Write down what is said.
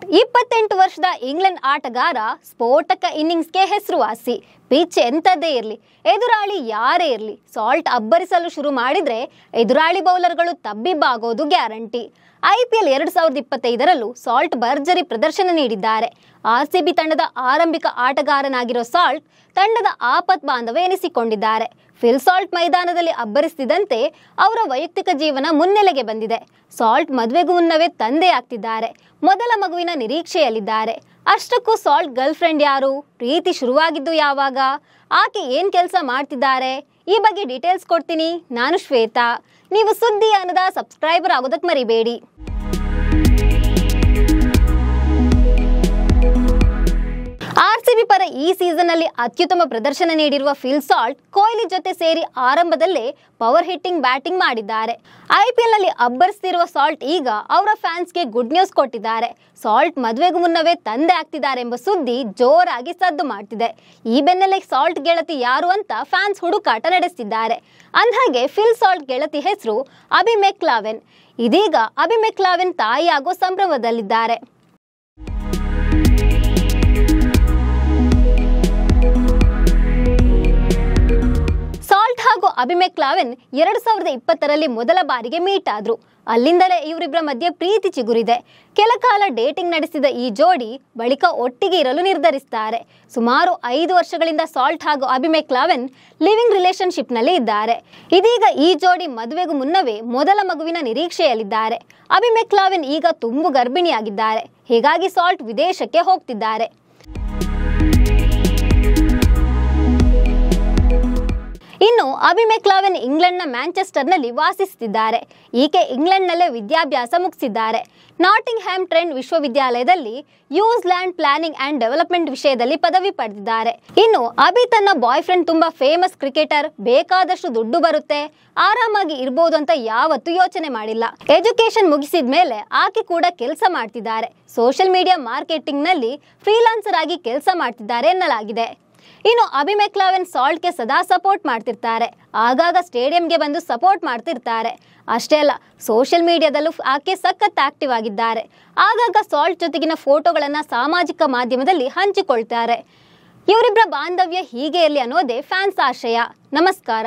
Salt 28 ವರ್ಷದ England ಆಟಗಾರ ಸ್ಫೋಟಕ ಇನ್ನಿಂಗ್ಸ್ಗೆ ಹೆಸರುವಾಸಿ. ಪಿಚ್ ಎಂಥದ್ದೇ ಇರಲಿ, ಎದುರಾಳಿ ಯಾರೇ ಇರಲಿ, ಸಾಲ್ಟ್ ಅಬ್ಬರಿಸಲು ಶುರು ಮಾಡಿದ್ರೆ ಎದುರಾಳಿ ಬೌಲರ್ಗಳು ತಬ್ಬಿಬ್ಬಾಗೋದು ಗ್ಯಾರಂಟಿ. IPL 2025ರಲ್ಲೂ ಸಾಲ್ಟ್ ಭರ್ಜರಿ ಪ್ರದರ್ಶನ ನೀಡಿದ್ದಾರೆ. RCB ತಂಡದ ಆರಂಭಿಕ ಆಟಗಾರನಾಗಿರೋ ಸಾಲ್ಟ್ ತಂಡದ ಆಪತ್ ಬಾಂಧವ ಎನಿಸಿಕೊಂಡಿದ್ದಾರೆ. ಫಿಲ್ ಸಾಲ್ಟ್ ಮೈದಾನದಲ್ಲಿ ಅಬ್ಬರಿಸಿದಂತೆ ಅವರ ವೈಯಕ್ತಿಕ ಜೀವನ ಮುನ್ನೆಲೆಗೆ ಬಂದಿದೆ. ಸಾಲ್ಟ್ ಮದುವೆಗೂ ಮುನ್ನವೇ ತಂದೆ ಆಗ್ತಿದ್ದಾರೆ. ಮೊದಲ ಮಗುವಿನ ನಿರೀಕ್ಷೆಯಲ್ಲಿದ್ದಾರೆ. ಅಷ್ಟಕ್ಕೂ ಸಾಲ್ಟ್ ಗರ್ಲ್ ಫ್ರೆಂಡ್ ಯಾರು? ಪ್ರೀತಿ ಶುರುವಾಗಿದ್ದು ಯಾವಾಗ? ಆಕೆ ಏನ್ ಕೆಲಸ ಮಾಡ್ತಿದ್ದಾರೆ? ಈ ಬಗ್ಗೆ ಡೀಟೇಲ್ಸ್ ಕೊಡ್ತೀನಿ. ನಾನು ಶ್ವೇತಾ. ನೀವು ಸುದ್ದಿ ಅನ್ನದ ಸಬ್ಸ್ಕ್ರೈಬರ್ ಆಗೋದಕ್ಕೆ ಮರಿಬೇಡಿ. RCB ಪರ ಈ ಸೀಸನ್ ಅಲ್ಲಿ ಅತ್ಯುತ್ತಮ ಪ್ರದರ್ಶನ ನೀಡಿರುವ ಫಿಲ್ ಸಾಲ್ಟ್ ಕೊಹ್ಲಿ ಜೊತೆ ಸೇರಿ ಆರಂಭದಲ್ಲೇ ಪವರ್ ಹಿಟ್ಟಿಂಗ್ ಬ್ಯಾಟಿಂಗ್ ಮಾಡಿದ್ದಾರೆ. IPL ನಲ್ಲಿ ಅಬ್ಬರಿಸ್ತಿರುವ ಸಾಲ್ಟ್ ಈಗ ಅವರ ಫ್ಯಾನ್ಸ್ಗೆ ಗುಡ್ ನ್ಯೂಸ್ ಕೊಟ್ಟಿದ್ದಾರೆ. ಸಾಲ್ಟ್ ಮದುವೆಗೂ ಮುನ್ನವೇ ತಂದೆ ಆಗ್ತಿದ್ದಾರೆ ಎಂಬ ಸುದ್ದಿ ಜೋರಾಗಿ ಸದ್ದು ಮಾಡ್ತಿದೆ. ಈ ಬೆನ್ನಲ್ಲೇ ಸಾಲ್ಟ್ ಗೆಳತಿ ಯಾರು ಅಂತ ಫ್ಯಾನ್ಸ್ ಹುಡುಕಾಟ ನಡೆಸ್ತಿದ್ದಾರೆ. ಅಂದ್ಹಾಗೆ ಫಿಲ್ ಸಾಲ್ಟ್ ಗೆಳತಿ ಹೆಸರು ಅಬಿ ಮೆಕ್ಲಾವೆನ್. ಇದೀಗ ಅಬಿ ಮೆಕ್ಲಾವೆನ್ ತಾಯಿಯಾಗೋ ಸಂಭ್ರಮದಲ್ಲಿದ್ದಾರೆ. ಸಾಲ್ಟ್ ಹಾಗೂ ಅಬಿ ಮೆಕ್ಲಾವೆನ್ 2020ರಲ್ಲಿ ಮೊದಲ ಬಾರಿಗೆ ಮೀಟ್ ಆದ್ರು. ಅಲ್ಲಿಂದಲೇ ಇವರಿಬ್ಬರ ಮಧ್ಯೆ ಪ್ರೀತಿ ಚಿಗುರಿದೆ. ಕೆಲ ಕಾಲ ಡೇಟಿಂಗ್ ನಡೆಸಿದ ಈ ಜೋಡಿ ಬಳಿಕ ಒಟ್ಟಿಗೆ ಇರಲು ನಿರ್ಧರಿಸುತ್ತಾರೆ. ಸುಮಾರು 5 ವರ್ಷಗಳಿಂದ ಸಾಲ್ಟ್ ಹಾಗೂ ಅಬಿ ಮೆಕ್ಲಾವೆನ್ ಲಿವಿಂಗ್ ರಿಲೇಶನ್ಶಿಪ್ ನಲ್ಲಿ ಇದ್ದಾರೆ. ಇದೀಗ ಈ ಜೋಡಿ ಮದುವೆಗೂ ಮುನ್ನವೇ ಮೊದಲ ಮಗುವಿನ ನಿರೀಕ್ಷೆಯಲ್ಲಿದ್ದಾರೆ. ಅಬಿ ಮೆಕ್ಲಾವೆನ್ ಈಗ ತುಂಬು ಗರ್ಭಿಣಿಯಾಗಿದ್ದಾರೆ. ಹೀಗಾಗಿ ಸಾಲ್ಟ್ ವಿದೇಶಕ್ಕೆ ಹೋಗ್ತಿದ್ದಾರೆ. ಇನ್ನು ಅಬಿ ಮೆಕ್ಲಾವೆನ್ ಇಂಗ್ಲೆಂಡ್ನ ಮ್ಯಾಂಚೆಸ್ಟರ್ನಲ್ಲಿ ವಾಸಿಸುತ್ತಿದ್ದಾರೆ. ಈಕೆ ಇಂಗ್ಲೆಂಡ್ನಲ್ಲೇ ವಿದ್ಯಾಭ್ಯಾಸ ಮುಗಿಸಿದ್ದಾರೆ. ನಾಟಿಂಗ್ ಹ್ಯಾಮ್ ಟ್ರೆಂಟ್ ವಿಶ್ವವಿದ್ಯಾಲಯದಲ್ಲಿ use land planning and development ವಿಷಯದಲ್ಲಿ ಪದವಿ ಪಡೆದಿದ್ದಾರೆ. ಇನ್ನು ಅಬಿ ತನ್ನ ಬಾಯ್ ಫ್ರೆಂಡ್ ತುಂಬಾ ಫೇಮಸ್ ಕ್ರಿಕೆಟರ್, ಬೇಕಾದಷ್ಟು ದುಡ್ಡು ಬರುತ್ತೆ, ಆರಾಮಾಗಿ ಇರ್ಬೋದು ಅಂತ ಯಾವತ್ತೂ ಯೋಚನೆ ಮಾಡಿಲ್ಲ. ಎಜುಕೇಶನ್ ಮುಗಿಸಿದ ಮೇಲೆ ಆಕೆ ಕೂಡ ಕೆಲಸ ಮಾಡ್ತಿದ್ದಾರೆ. ಸೋಷಿಯಲ್ ಮೀಡಿಯಾ ಮಾರ್ಕೆಟಿಂಗ್ ನಲ್ಲಿ ಫ್ರೀಲಾನ್ಸರ್ ಆಗಿ ಕೆಲಸ ಮಾಡ್ತಿದ್ದಾರೆ ಎನ್ನಲಾಗಿದೆ. ಇನ್ನು ಅಬಿ ಮೆಕ್ಲಾವೆನ್ ಸಾಲ್ಟ್ಗೆ ಸದಾ ಸಪೋರ್ಟ್ ಮಾಡ್ತಿರ್ತಾರೆ. ಆಗಾಗ ಸ್ಟೇಡಿಯಂಗೆ ಬಂದು ಸಪೋರ್ಟ್ ಮಾಡ್ತಿರ್ತಾರೆ. ಅಷ್ಟೇ ಅಲ್ಲ, ಸೋಷಿಯಲ್ ಮೀಡಿಯಾದಲ್ಲೂ ಆಕೆ ಸಖತ್ ಆಕ್ಟಿವ್ ಆಗಿದ್ದಾರೆ. ಆಗಾಗ ಸಾಲ್ಟ್ ಜೊತೆಗಿನ ಫೋಟೋಗಳನ್ನು ಸಾಮಾಜಿಕ ಮಾಧ್ಯಮದಲ್ಲಿ ಹಂಚಿಕೊಳ್ತಾರೆ. ಇವರಿಬ್ಬರ ಬಾಂಧವ್ಯ ಹೀಗೆ ಇರಲಿ ಅನ್ನೋದೇ ಫ್ಯಾನ್ಸ್ ಆಶಯ. ನಮಸ್ಕಾರ.